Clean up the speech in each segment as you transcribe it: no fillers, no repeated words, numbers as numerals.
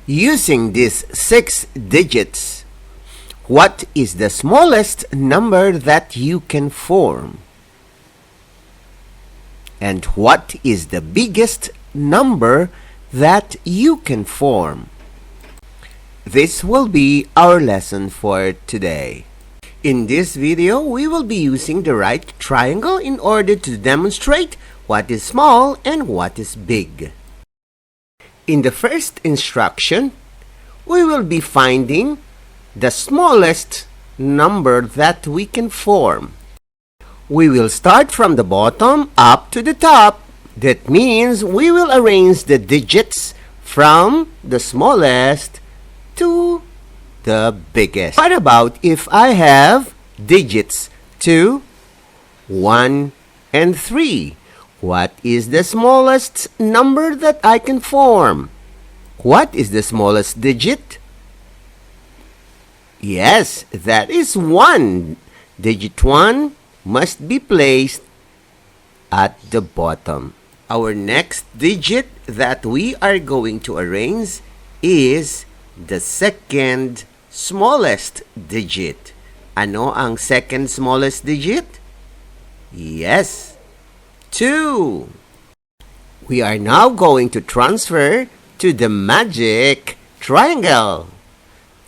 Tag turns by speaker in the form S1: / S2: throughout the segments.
S1: Using these 6 digits, what is the smallest number that you can form? And what is the biggest number that you can form? This will be our lesson for today. In this video, we will be using the right triangle in order to demonstrate what is small and what is big. In the first instruction, we will be finding the smallest number that we can form. We will start from the bottom up to the top. That means we will arrange the digits from the smallest to the biggest. What about if I have digits 2, 1, and 3? What is the smallest number that I can form? What is the smallest digit? Yes, that is 1. Digit 1 must be placed at the bottom. Our next digit that we are going to arrange is the second smallest digit. Ano ang second smallest digit? Yes, 2. We are now going to transfer to the magic triangle.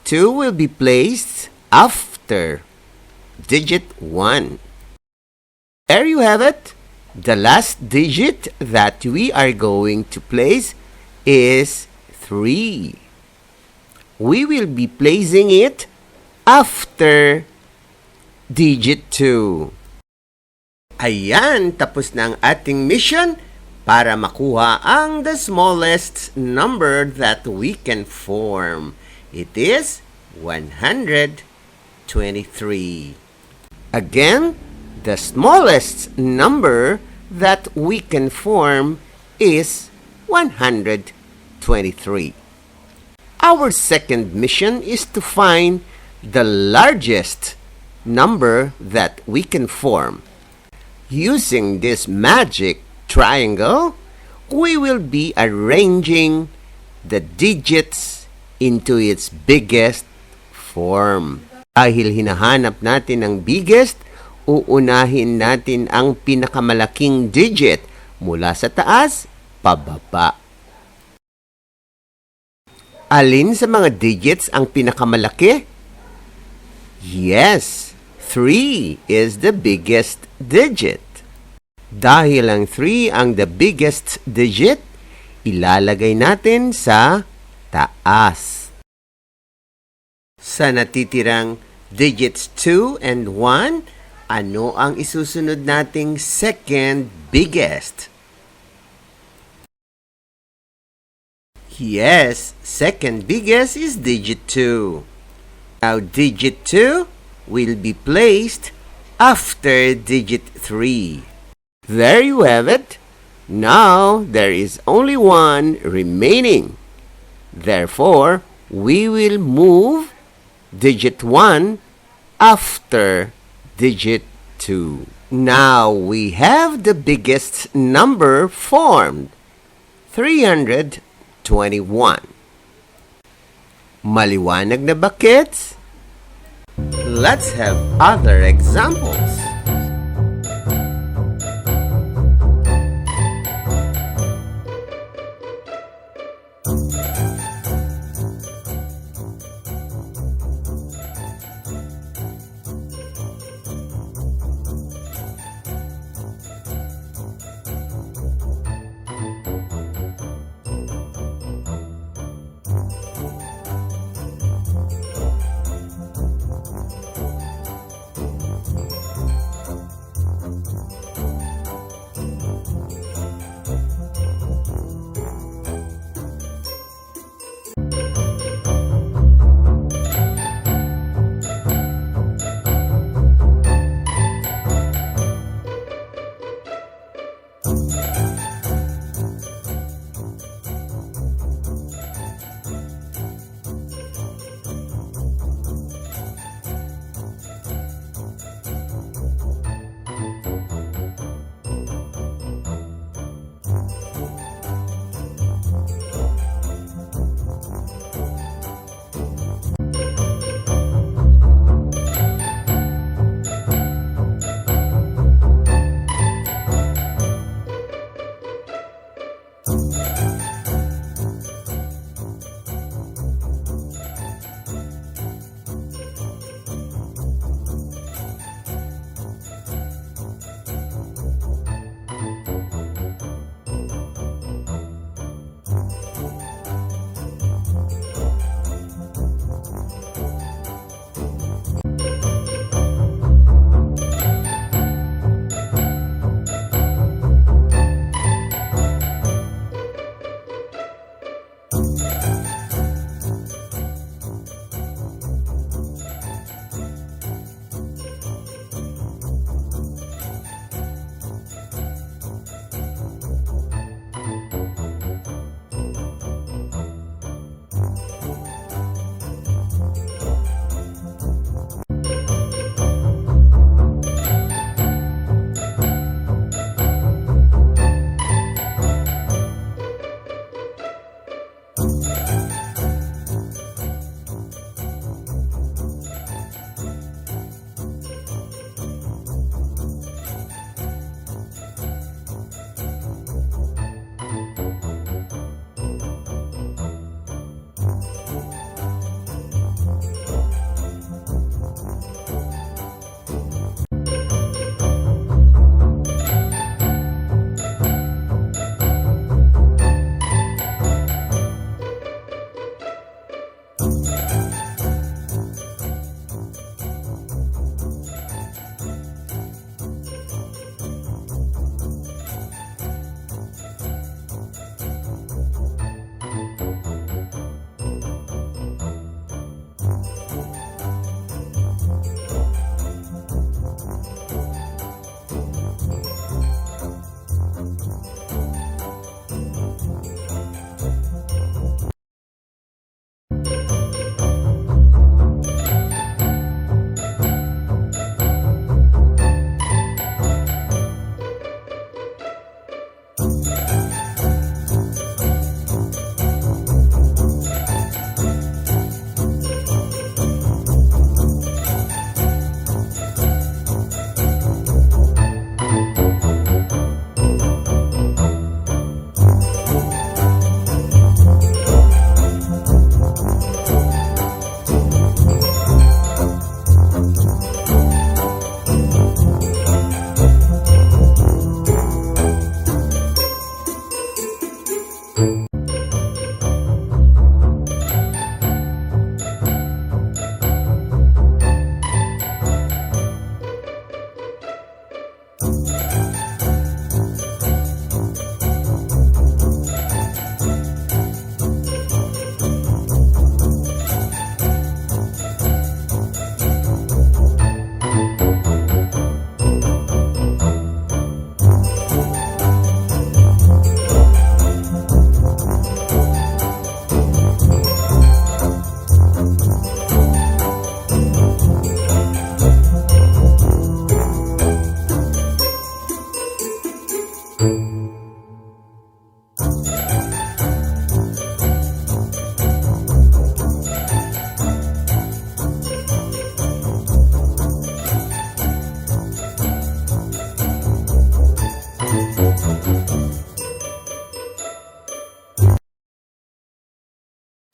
S1: 2 will be placed after digit 1. There you have it. The last digit that we are going to place is 3. We will be placing it after digit 2. Ayan, tapos na ang ating mission para makuha ang the smallest number that we can form. It is 123. Again, the smallest number that we can form is 123. Our second mission is to find the largest number that we can form. Using this magic triangle, we will be arranging the digits into its biggest form. Dahil hinahanap natin ang biggest, uunahin natin ang pinakamalaking digit mula sa taas pababa. Alin sa mga digits ang pinakamalaki? Yes, 3 is the biggest digit. Dahil ang 3 ang the biggest digit, ilalagay natin sa taas. Sa natitirang digits 2 and 1, ano ang isusunod nating second biggest? Yes, second biggest is digit 2. Now digit 2 will be placed after digit 3. There you have it. Now there is only 1 remaining. Therefore, we will move digit 1 after digit 2. Now we have the biggest number formed, 321. Maliwanag na ba, kids? Let's have other examples.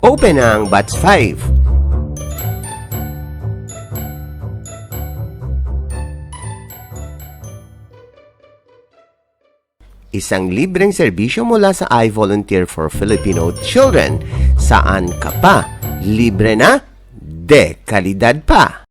S1: Open ang Batch 5. Isang libreng serbisyo mula sa I Volunteer for Filipino Children. Saan ka pa? Libre na? De kalidad pa!